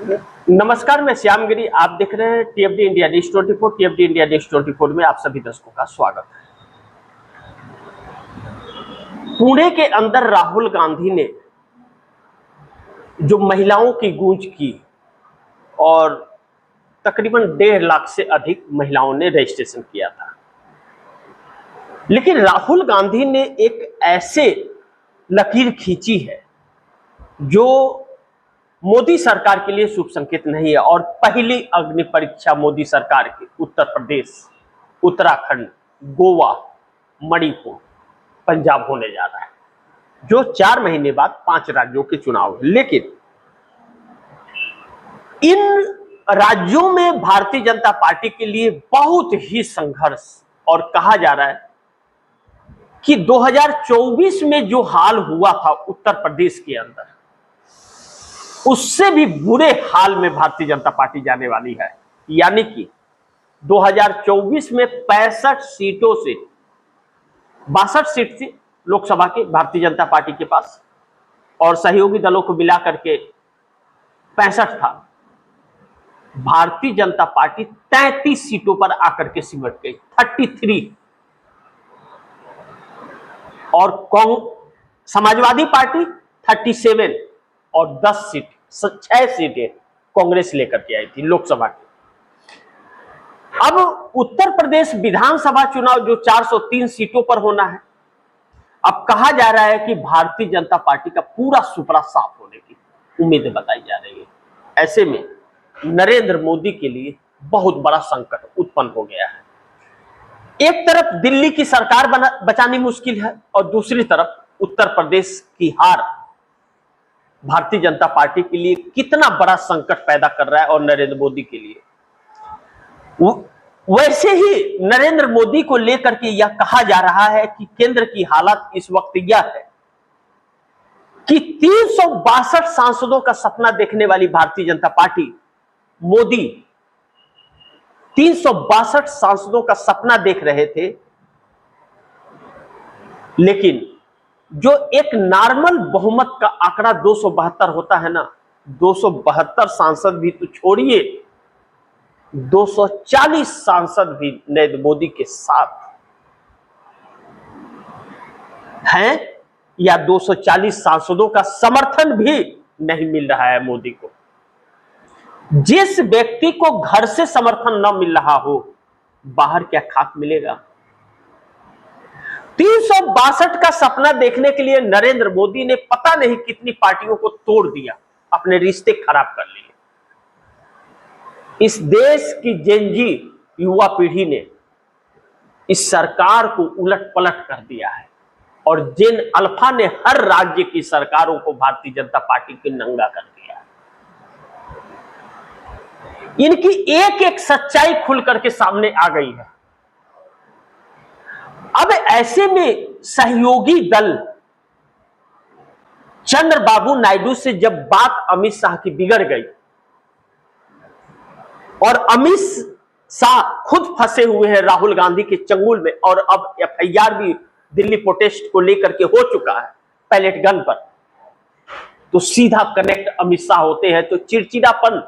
नमस्कार, मैं श्याम गिरी। आप देख रहे हैं टीएफडी इंडिया न्यूज 24। टीएफडी इंडिया न्यूज 24 में आप सभी दर्शकों का स्वागत है। पुणे के अंदर राहुल गांधी ने जो महिलाओं की गूंज की और तकरीबन 1.5 लाख से अधिक महिलाओं ने रजिस्ट्रेशन किया था, लेकिन राहुल गांधी ने एक ऐसे लकीर खींची है जो मोदी सरकार के लिए शुभ संकेत नहीं है। और पहली अग्नि परीक्षा मोदी सरकार की उत्तर प्रदेश, उत्तराखंड, गोवा, मणिपुर, पंजाब होने जा रहा है, जो 4 महीने बाद 5 राज्यों के चुनाव है। लेकिन इन राज्यों में भारतीय जनता पार्टी के लिए बहुत ही संघर्ष, और कहा जा रहा है कि 2024 में जो हाल हुआ था उत्तर प्रदेश के अंदर, उससे भी बुरे हाल में भारतीय जनता पार्टी जाने वाली है। यानी कि 2024 में 65 सीटों से 62 सीट थी लोकसभा की भारतीय जनता पार्टी के पास, और सहयोगी दलों को मिलाकर के 65 था। भारतीय जनता पार्टी 33 सीटों पर आकर के सिमट गई, 33। और समाजवादी पार्टी 37 और 10 सीट, 6 सीटें कांग्रेस लेकर के आई थी लोकसभा की। अब उत्तर प्रदेश विधानसभा चुनाव जो 403 सीटों पर होना है, अब कहा जा रहा है कि भारतीय जनता पार्टी का पूरा सुपड़ा साफ होने की उम्मीदें बताई जा रही है। ऐसे में नरेंद्र मोदी के लिए बहुत बड़ा संकट उत्पन्न हो गया है। एक तरफ दिल्ली की सरकार बचानी मुश्किल है, और दूसरी तरफ उत्तर प्रदेश की हार भारतीय जनता पार्टी के लिए कितना बड़ा संकट पैदा कर रहा है, और नरेंद्र मोदी के लिए। वैसे ही नरेंद्र मोदी को लेकर के यह कहा जा रहा है कि केंद्र की हालत इस वक्त यह है कि 362 सांसदों का सपना देखने वाली भारतीय जनता पार्टी, मोदी 362 सांसदों का सपना देख रहे थे, लेकिन जो एक नॉर्मल बहुमत का आंकड़ा 272 होता है ना, 272 सांसद भी तो छोड़िए, 240 सांसद भी नरेंद्र मोदी के साथ हैं, या 240 सांसदों का समर्थन भी नहीं मिल रहा है मोदी को। जिस व्यक्ति को घर से समर्थन न मिल रहा हो, बाहर क्या खाक मिलेगा। 362 का सपना देखने के लिए नरेंद्र मोदी ने पता नहीं कितनी पार्टियों को तोड़ दिया, अपने रिश्ते खराब कर लिए। इस देश की जेनजी युवा पीढ़ी ने इस सरकार को उलट पलट कर दिया है, और जेन अल्फा ने हर राज्य की सरकारों को भारतीय जनता पार्टी के नंगा कर दिया है। इनकी एक एक सच्चाई खुल करके सामने आ गई है। अब ऐसे में सहयोगी दल चंद्रबाबू नायडू से जब बात अमित शाह की बिगड़ गई, और अमित शाह खुद फंसे हुए हैं राहुल गांधी के चंगुल में, और अब एफआईआर भी दिल्ली प्रोटेस्ट को लेकर के हो चुका है पैलेट गन पर, तो सीधा कनेक्ट अमित शाह होते हैं, तो चिड़चिड़ापन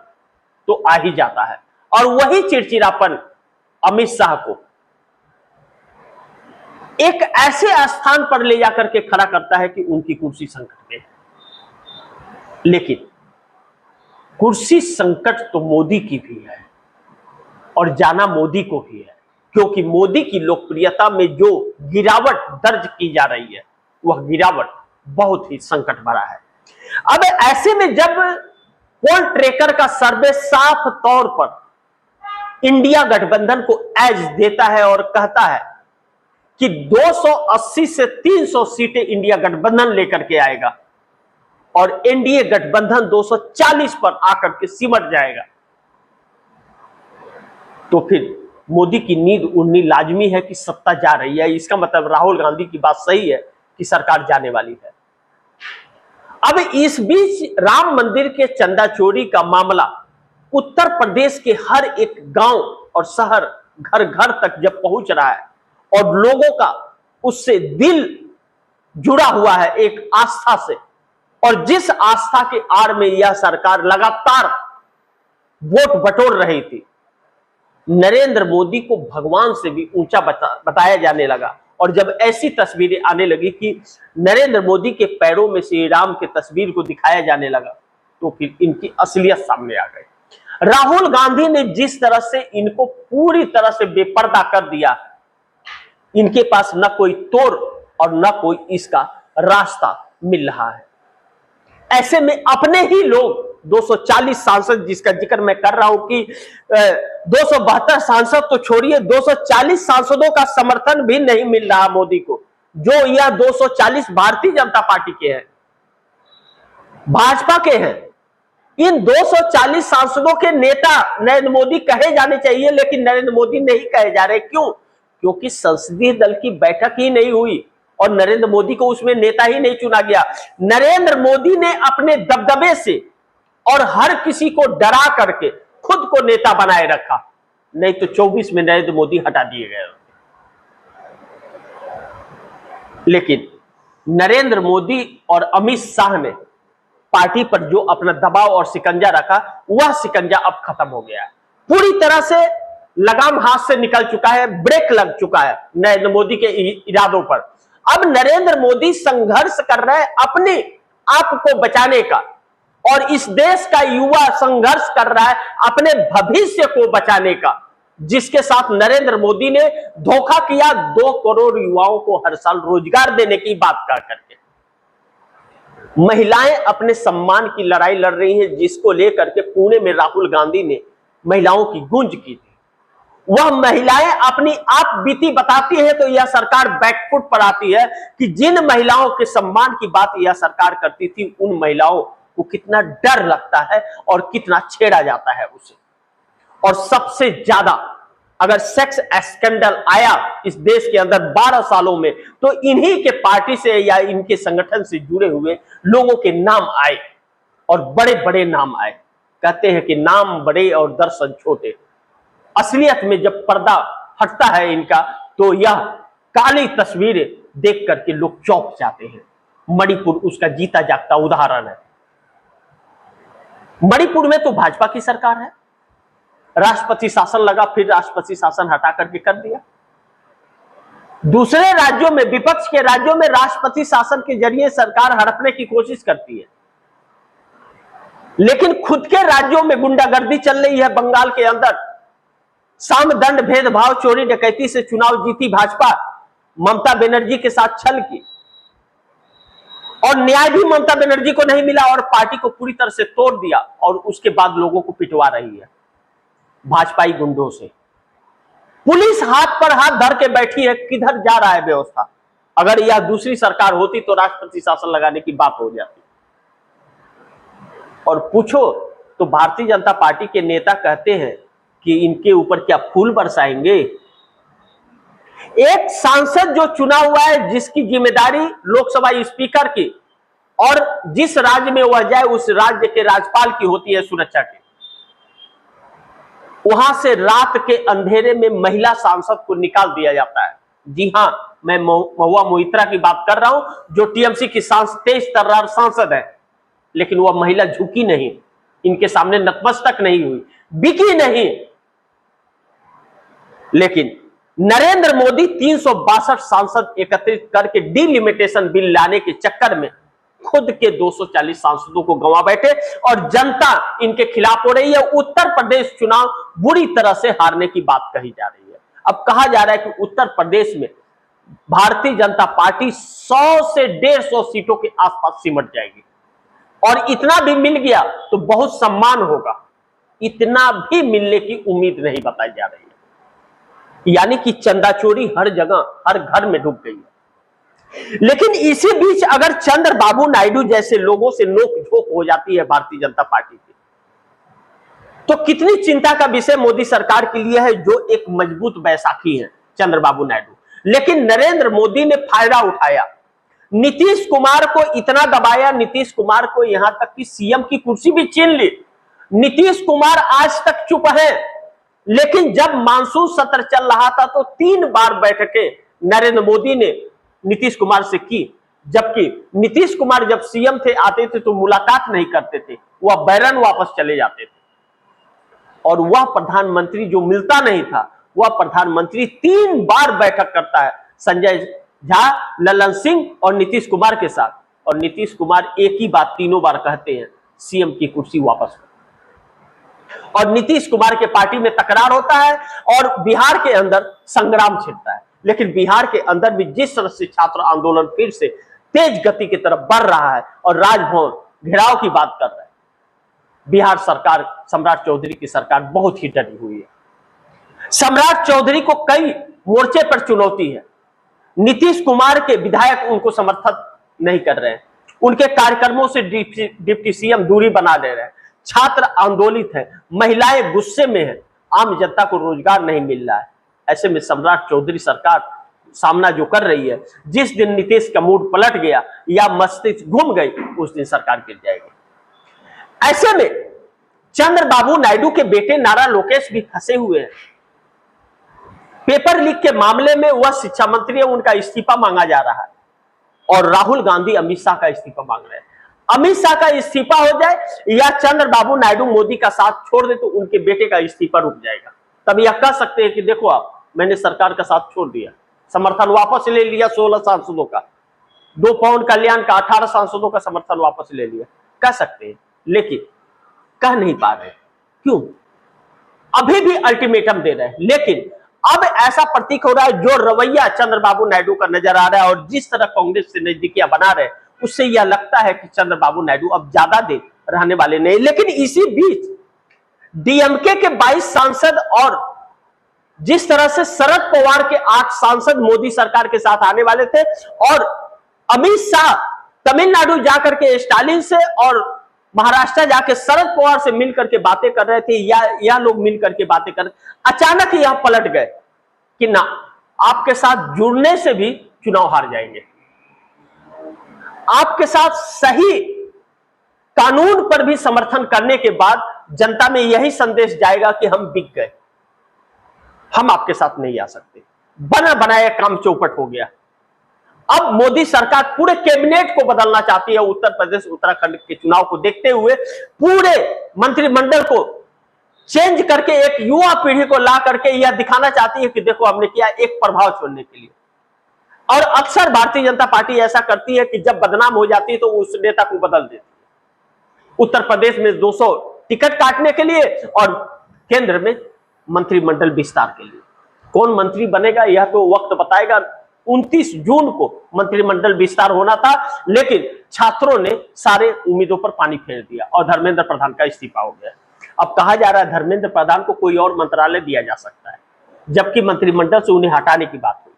तो आ ही जाता है। और वही चिड़चिड़ापन अमित शाह को एक ऐसे स्थान पर ले जाकर के खड़ा करता है कि उनकी कुर्सी संकट में है। लेकिन कुर्सी संकट तो मोदी की भी है, और जाना मोदी को भी है, क्योंकि मोदी की लोकप्रियता में जो गिरावट दर्ज की जा रही है, वह गिरावट बहुत ही संकट भरा है। अब ऐसे में जब पोल ट्रैकर का सर्वे साफ तौर पर इंडिया गठबंधन को एज देता है और कहता है कि 280 से 300 सीटें इंडिया गठबंधन लेकर के आएगा, और एनडीए गठबंधन 240 पर आकर के सिमट जाएगा, तो फिर मोदी की नींद उड़नी लाजमी है कि सत्ता जा रही है। इसका मतलब राहुल गांधी की बात सही है कि सरकार जाने वाली है। अब इस बीच राम मंदिर के चंदा चोरी का मामला उत्तर प्रदेश के हर एक गांव और शहर, घर घर तक जब पहुंच रहा है, और लोगों का उससे दिल जुड़ा हुआ है एक आस्था से, और जिस आस्था के आड़ में यह सरकार लगातार वोट बटोर रही थी, नरेंद्र मोदी को भगवान से भी ऊंचा बताया जाने लगा। और जब ऐसी तस्वीरें आने लगी कि नरेंद्र मोदी के पैरों में श्री राम के तस्वीर को दिखाया जाने लगा, तो फिर इनकी असलियत सामने आ गई। राहुल गांधी ने जिस तरह से इनको पूरी तरह से बेपर्दा कर दिया, इनके पास न कोई तोड़ और न कोई इसका रास्ता मिल रहा है। ऐसे में अपने ही लोग 240 सांसद, जिसका जिक्र मैं कर रहा हूं कि 272 सांसद तो छोड़िए, 240 सांसदों का समर्थन भी नहीं मिल रहा मोदी को, जो यह 240 भारतीय जनता पार्टी के हैं, भाजपा के हैं। इन 240 सांसदों के नेता नरेंद्र मोदी कहे जाने चाहिए, लेकिन नरेंद्र मोदी नहीं कहे जा रहे। क्यों? क्योंकि संसदीय दल की बैठक ही नहीं हुई और नरेंद्र मोदी को उसमें नेता ही नहीं चुना गया। नरेंद्र मोदी ने अपने दबदबे से और हर किसी को डरा करके खुद को नेता बनाए रखा, नहीं तो 24 में नरेंद्र मोदी हटा दिए गए। लेकिन नरेंद्र मोदी और अमित शाह ने पार्टी पर जो अपना दबाव और शिकंजा रखा, वह शिकंजा अब खत्म हो गया है। पूरी तरह से लगाम हाथ से निकल चुका है, ब्रेक लग चुका है नरेंद्र मोदी के इरादों पर। अब नरेंद्र मोदी संघर्ष कर रहे हैं अपने आप को बचाने का, और इस देश का युवा संघर्ष कर रहा है अपने भविष्य को बचाने का, जिसके साथ नरेंद्र मोदी ने धोखा किया 2 करोड़ युवाओं को हर साल रोजगार देने की बात कर करके। महिलाएं अपने सम्मान की लड़ाई लड़ रही हैं, जिसको लेकर के पुणे में राहुल गांधी ने महिलाओं की गूंज की थी। वह महिलाएं अपनी आप बीती बताती है तो यह सरकार बैकफुट पर आती है कि जिन महिलाओं के सम्मान की बात यह सरकार करती थी, उन महिलाओं को कितना डर लगता है और कितना छेड़ा जाता है उसे। और सबसे ज्यादा अगर सेक्स स्कैंडल आया इस देश के अंदर 12 सालों में, तो इन्हीं के पार्टी से या इनके संगठन से जुड़े हुए लोगों के नाम आए, और बड़े बड़े नाम आए। कहते हैं कि नाम बड़े और दर्शन छोटे। असलियत में जब पर्दा हटता है इनका, तो यह काली तस्वीरें देख करके लोग चौंक जाते हैं। मणिपुर उसका जीता जागता उदाहरण है। मणिपुर में तो भाजपा की सरकार है, राष्ट्रपति शासन लगा, फिर राष्ट्रपति शासन हटा करके कर दिया। दूसरे राज्यों में, विपक्ष के राज्यों में राष्ट्रपति शासन के जरिए सरकार हड़पने की कोशिश करती है, लेकिन खुद के राज्यों में गुंडागर्दी चल रही है। बंगाल के अंदर साम दंड भेदभाव चोरी डकैती से चुनाव जीती भाजपा, ममता बनर्जी के साथ छल की, और न्याय भी ममता बनर्जी को नहीं मिला और पार्टी को पूरी तरह से तोड़ दिया, और उसके बाद लोगों को पिटवा रही है भाजपाई गुंडों से। पुलिस हाथ पर हाथ धर के बैठी है, किधर जा रहा है व्यवस्था। अगर यह दूसरी सरकार होती तो राष्ट्रपति शासन लगाने की बात हो जाती। और पूछो तो भारतीय जनता पार्टी के नेता कहते हैं कि इनके ऊपर क्या फूल बरसाएंगे। एक सांसद जो चुना हुआ है, जिसकी जिम्मेदारी लोकसभा स्पीकर की, और जिस राज्य में वह जाए उस राज्य के राज्यपाल की होती है सुरक्षा की, वहां से रात के अंधेरे में महिला सांसद को निकाल दिया जाता है। जी हां, मैं महुआ मोइत्रा की बात कर रहा हूं, जो टीएमसी की तेज तर्रार सांसद है, लेकिन वह महिला झुकी नहीं, इनके सामने नतमस्तक नहीं हुई, बिकी नहीं। लेकिन नरेंद्र मोदी 362 सांसद एकत्रित करके डिलिमिटेशन बिल लाने के चक्कर में खुद के 240 सांसदों को गंवा बैठे, और जनता इनके खिलाफ हो रही है। उत्तर प्रदेश चुनाव बुरी तरह से हारने की बात कही जा रही है। अब कहा जा रहा है कि उत्तर प्रदेश में भारतीय जनता पार्टी 100 से 150 सीटों के आसपास सिमट जाएगी, और इतना भी मिल गया तो बहुत सम्मान होगा। इतना भी मिलने की उम्मीद नहीं बताई जा रही है। यानी कि चंदा चोरी हर जगह, हर घर में डूब गई है। लेकिन इसी बीच अगर चंद्रबाबू नायडू जैसे लोगों से नोक-झोंक हो जाती है भारतीय जनता पार्टी की, तो कितनी चिंता का विषय मोदी सरकार के लिए है, जो एक मजबूत बैसाखी है चंद्रबाबू नायडू। लेकिन नरेंद्र मोदी ने फायदा उठाया, नीतीश कुमार को इतना दबाया, नीतीश कुमार को यहां तक कि सीएम की कुर्सी भी छीन ली। नीतीश कुमार आज तक चुप है, लेकिन जब मानसून सत्र चल रहा था तो 3 बार बैठकें नरेंद्र मोदी ने नीतीश कुमार से की, जबकि नीतीश कुमार जब सीएम थे, आते थे तो मुलाकात नहीं करते थे, वह बैरन वापस चले जाते थे। और वह प्रधानमंत्री जो मिलता नहीं था, वह प्रधानमंत्री 3 बार बैठक करता है संजय झा, ललन सिंह और नीतीश कुमार के साथ, और नीतीश कुमार एक ही बात तीनों बार कहते हैं, सीएम की कुर्सी वापस। और नीतीश कुमार के पार्टी में तकरार होता है और बिहार के अंदर संग्राम छिड़ता है। लेकिन बिहार के अंदर भी जिस तरह से छात्र आंदोलन फिर से तेज गति की तरफ बढ़ रहा है और राजभवन घेराव की बात कर रहा है, बिहार सरकार, सम्राट चौधरी की सरकार बहुत ही डरी हुई है। सम्राट चौधरी को कई मोर्चे पर चुनौती है। नीतीश कुमार के विधायक उनको समर्थन नहीं कर रहे हैं, उनके कार्यक्रमों से डिप्टी सीएम दूरी बना ले रहे हैं, छात्र आंदोलित हैं, महिलाएं गुस्से में हैं, आम जनता को रोजगार नहीं मिल रहा है। ऐसे में सम्राट चौधरी सरकार सामना जो कर रही है, जिस दिन नीतीश का मूड पलट गया या मस्तिष्क घूम गई, उस दिन सरकार गिर जाएगी। ऐसे में चंद्रबाबू नायडू के बेटे नारा लोकेश भी फंसे हुए हैं। पेपर लीक के मामले में वह शिक्षा मंत्री है, उनका इस्तीफा मांगा जा रहा है, और राहुल गांधी अमित शाह का इस्तीफा मांग रहे हैं। अमित शाह का इस्तीफा हो जाए या चंद्रबाबू नायडू मोदी का साथ छोड़ दे तो उनके बेटे का इस्तीफा रुक जाएगा। तब यह कह सकते हैं कि देखो आप, मैंने सरकार का साथ छोड़ दिया, समर्थन वापस ले लिया 16 सांसदों का, 2 पवन कल्याण का 18 सांसदों का समर्थन वापस ले लिया, कह सकते हैं, लेकिन कह नहीं पा रहे। क्यों? अभी भी अल्टीमेटम दे रहे हैं, लेकिन अब ऐसा प्रतीक हो रहा है, जो रवैया चंद्रबाबू नायडू का नजर आ रहा है और जिस तरह कांग्रेस से नजदीकियां बना रहे हैं, उससे यह लगता है कि चंद्रबाबू नायडू अब ज्यादा देर रहने वाले नहीं। लेकिन इसी बीच डीएमके के 22 सांसद और जिस तरह से शरद पवार के 8 सांसद मोदी सरकार के साथ आने वाले थे, और अमित शाह तमिलनाडु जाकर के स्टालिन से और महाराष्ट्र जाके शरद पवार से मिलकर के बातें कर रहे थे, या यह लोग मिलकर के बातें कर, अचानक यह पलट गए कि ना, आपके साथ जुड़ने से भी चुनाव हार जाएंगे, आपके साथ सही कानून पर भी समर्थन करने के बाद जनता में यही संदेश जाएगा कि हम बिक गए, हम आपके साथ नहीं आ सकते। बना बनाया काम चौपट हो गया। अब मोदी सरकार पूरे कैबिनेट को बदलना चाहती है। उत्तर प्रदेश उत्तराखंड के चुनाव को देखते हुए पूरे मंत्रिमंडल को चेंज करके एक युवा पीढ़ी को ला करके यह दिखाना चाहती है कि देखो हमने किया, एक प्रभाव छोड़ने के लिए। और अक्सर भारतीय जनता पार्टी ऐसा करती है कि जब बदनाम हो जाती है तो उस नेता को बदल देती है। उत्तर प्रदेश में 200 टिकट काटने के लिए और केंद्र में मंत्रिमंडल विस्तार के लिए। कौन मंत्री बनेगा यह तो वक्त बताएगा। 29 जून को मंत्रिमंडल विस्तार होना था, लेकिन छात्रों ने सारे उम्मीदों पर पानी फेर दिया और धर्मेंद्र प्रधान का इस्तीफा हो गया। अब कहा जा रहा है धर्मेंद्र प्रधान को कोई और मंत्रालय दिया जा सकता है, जबकि मंत्रिमंडल से उन्हें हटाने की बात हुई।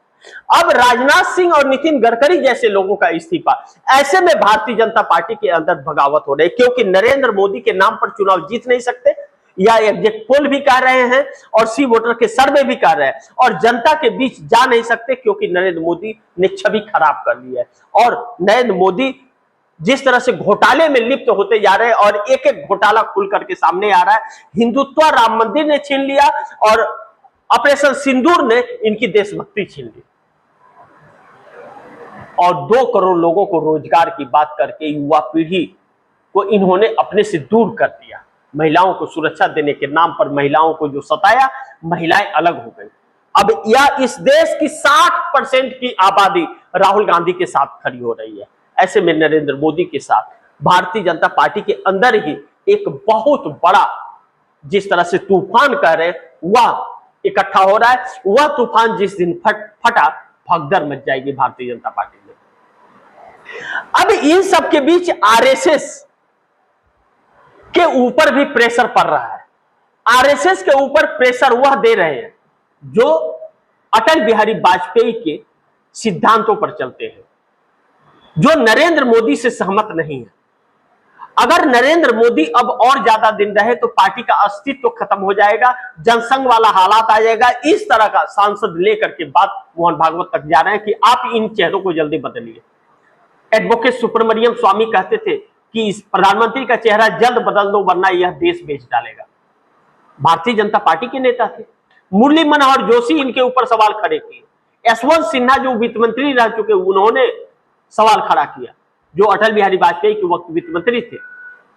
अब राजनाथ सिंह और नितिन गडकरी जैसे लोगों का इस्तीफा। ऐसे में भारतीय जनता पार्टी के अंदर बगावत हो रही है, क्योंकि नरेंद्र मोदी के नाम पर चुनाव जीत नहीं सकते, या एग्जिट पोल भी कह रहे हैं और सी वोटर के सर्वे भी कह रहे हैं, और जनता के बीच जा नहीं सकते क्योंकि नरेंद्र मोदी ने छवि खराब कर ली है। और नरेंद्र मोदी जिस तरह से घोटाले में लिप्त होते जा रहे हैं और एक एक घोटाला खुल करके सामने आ रहा है। हिंदुत्व राम मंदिर ने छीन लिया और ऑपरेशन सिंदूर ने इनकी देशभक्ति छीन ली, और 2 करोड़ लोगों को रोजगार की बात करके युवा पीढ़ी को इन्होंने अपने से दूर कर दिया। महिलाओं को सुरक्षा देने के नाम पर महिलाओं को जो सताया, महिलाएं अलग हो गई। अब यह इस देश की 60% की आबादी राहुल गांधी के साथ खड़ी हो रही है। ऐसे में नरेंद्र मोदी के साथ भारतीय जनता पार्टी के अंदर ही एक बहुत बड़ा, जिस तरह से तूफान कह रहे वह इकट्ठा हो रहा है। वह तूफान जिस दिन फटा, भगदड़ मच जाएगी भारतीय जनता पार्टी में। अब इन सब के बीच आरएसएस के ऊपर भी प्रेशर पड़ रहा है। आरएसएस के ऊपर प्रेशर वह दे रहे हैं जो अटल बिहारी वाजपेयी के सिद्धांतों पर चलते हैं, जो नरेंद्र मोदी से सहमत नहीं है। अगर नरेंद्र मोदी अब और ज्यादा दिन रहे तो पार्टी का अस्तित्व खत्म हो जाएगा, जनसंघ वाला हालात आ जाएगा। इस तरह का सांसद लेकर के बात मोहन भागवत तक जा रहे हैं कि आप इन चेहरों को जल्दी बदलिए। एडवोकेट सुब्रमण्यम स्वामी कहते थे कि इस प्रधानमंत्री का चेहरा जल्द बदल दो वरना यह देश बेच डालेगा। भारतीय जनता पार्टी के नेता थे। मुरली मनोहर जोशी इनके ऊपर सवाल खड़े किए। यशवंत सिन्हा जो वित्त मंत्री रह चुके, उन्होंने सवाल खड़ा किया, जो अटल बिहारी वाजपेयी के वक्त वित्त मंत्री थे।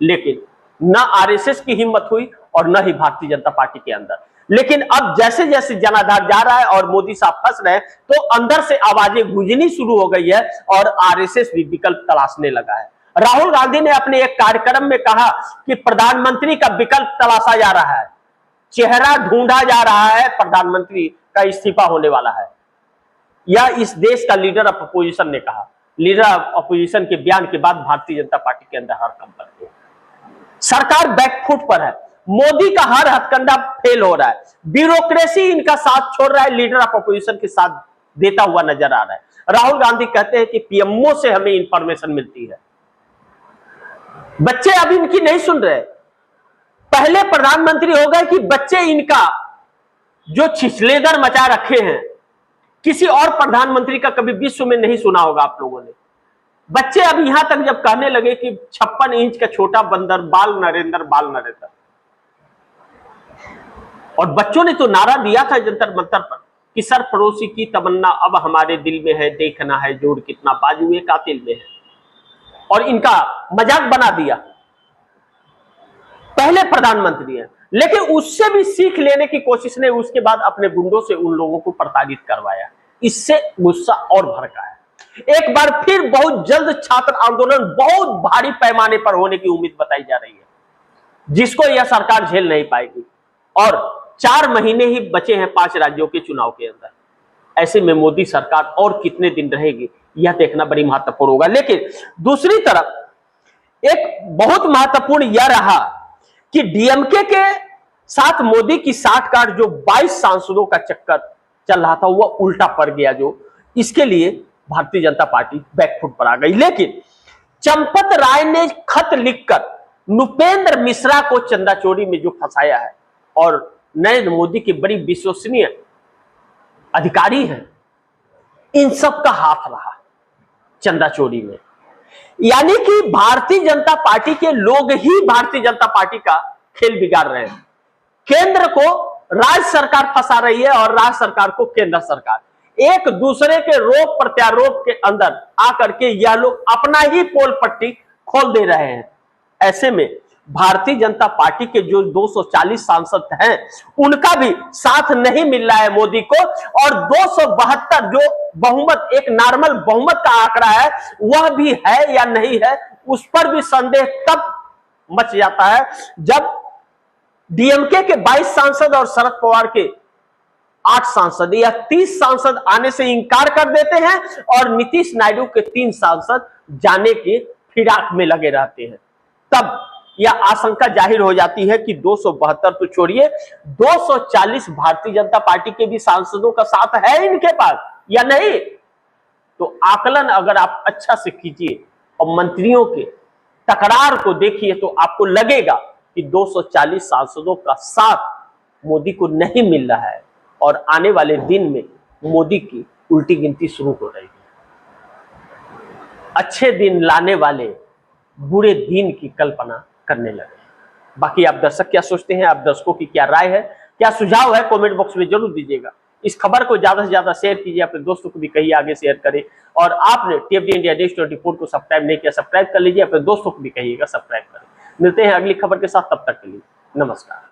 लेकिन न आरएसएस की हिम्मत हुई और न ही भारतीय जनता पार्टी के अंदर। लेकिन अब जैसे जैसे जनाधार जा रहा है और मोदी साहब फंस रहे हैं, तो अंदर से आवाजें गूंजनी शुरू हो गई है और आरएसएस भी विकल्प तलाशने लगा है। राहुल गांधी ने अपने एक कार्यक्रम में कहा कि प्रधानमंत्री का विकल्प तलाशा जा रहा है, चेहरा ढूंढा जा रहा है, प्रधानमंत्री का इस्तीफा होने वाला है। यह इस देश का लीडर ऑफ अपोजिशन ने कहा। लीडर ऑफ अपोजिशन के बयान के बाद भारतीय जनता पार्टी के अंदर हड़कंप बढ़ गया। सरकार बैकफुट पर है, मोदी का हर हथकंडा फेल हो रहा है, ब्यूरोक्रेसी इनका साथ छोड़ रहा है, लीडर ऑफ अपोजिशन के साथ देता हुआ नजर आ रहा है। राहुल गांधी कहते हैं कि पीएमओ से हमें इंफॉर्मेशन मिलती है। बच्चे अब इनकी नहीं सुन रहे। पहले प्रधानमंत्री हो गए कि बच्चे इनका जो छिछलेदर मचा रखे हैं, किसी और प्रधानमंत्री का कभी विश्व में नहीं सुना होगा आप लोगों ने। बच्चे अब यहां तक जब कहने लगे कि 56 इंच का छोटा बंदर, बाल नरेंद्र, बाल नरेंद्र। और बच्चों ने तो नारा दिया था जंतर मंतर पर कि सरफरोशी की तमन्ना अब हमारे दिल में है, देखना है जोड़ कितना बाजुए कातिल में है, और इनका मजाक बना दिया। पहले प्रधानमंत्री है, लेकिन उससे भी सीख लेने की कोशिश ने उसके बाद अपने गुंडों से उन लोगों को प्रताड़ित करवाया। इससे गुस्सा और भड़का है। एक बार फिर बहुत जल्द छात्र आंदोलन बहुत भारी पैमाने पर होने की उम्मीद बताई जा रही है, जिसको यह सरकार झेल नहीं पाएगी। और 4 महीने ही बचे हैं 5 राज्यों के चुनाव के अंदर। ऐसे में मोदी सरकार और कितने दिन रहेगी, यह देखना बड़ी महत्वपूर्ण होगा। लेकिन दूसरी तरफ एक बहुत महत्वपूर्ण यह रहा कि डीएमके के साथ मोदी की साठगांठ, जो 22 सांसदों का चक्कर चल रहा था, वह उल्टा पड़ गया। जो इसके लिए भारतीय जनता पार्टी बैकफुट पर आ गई। लेकिन चंपत राय ने खत लिखकर नृपेंद्र मिश्रा को चंदाचोरी में जो फंसाया है, और नरेंद्र मोदी की बड़ी विश्वसनीय अधिकारी हैं, इन सब का हाथ रहा चंदाचोरी में। यानी कि भारतीय जनता पार्टी के लोग ही भारतीय जनता पार्टी का खेल बिगाड़ रहे हैं। केंद्र को राज्य सरकार फंसा रही है और राज्य सरकार को केंद्र सरकार। एक दूसरे के रोप प्रत्यारोप के अंदर आकर के यह लोग अपना ही पोल पट्टी खोल दे रहे हैं। ऐसे में भारतीय जनता पार्टी के जो 240 सांसद हैं, उनका भी साथ नहीं मिल रहा है मोदी को, और 272 जो बहुमत, एक नॉर्मल बहुमत का आंकड़ा है, वह भी है या नहीं है, उस पर भी संदेह तब मच जाता है जब डीएमके के 22 सांसद और शरद पवार के 8 सांसद या 30 सांसद आने से इंकार कर देते हैं, और नीतीश नायडू के 3 सांसद जाने के फिराक में लगे रहते हैं। तब यह आशंका जाहिर हो जाती है कि 272 तो छोड़िए, 240 भारतीय जनता पार्टी के भी सांसदों का साथ है इनके पास या नहीं। तो आकलन अगर आप अच्छा से कीजिए और मंत्रियों के तकरार को देखिए, तो आपको लगेगा कि 240 सांसदों का साथ मोदी को नहीं मिल रहा है, और आने वाले दिन में मोदी की उल्टी गिनती शुरू हो रही है। अच्छे दिन लाने वाले बुरे दिन की कल्पना करने लगे। बाकी आप दर्शक क्या सोचते हैं, आप दर्शकों की क्या राय है, क्या सुझाव है, कमेंट बॉक्स में जरूर दीजिएगा। इस खबर को ज्यादा से ज्यादा शेयर कीजिए, अपने दोस्तों को भी कहिए आगे शेयर करें। और आपने टीएफडी इंडिया न्यूज़ 24 को सब्सक्राइब नहीं किया, सब्सक्राइब कर लीजिए, अपने दोस्तों को भी कहिएगा सब्सक्राइब करें। मिलते हैं अगली खबर के साथ, तब तक के लिए नमस्कार।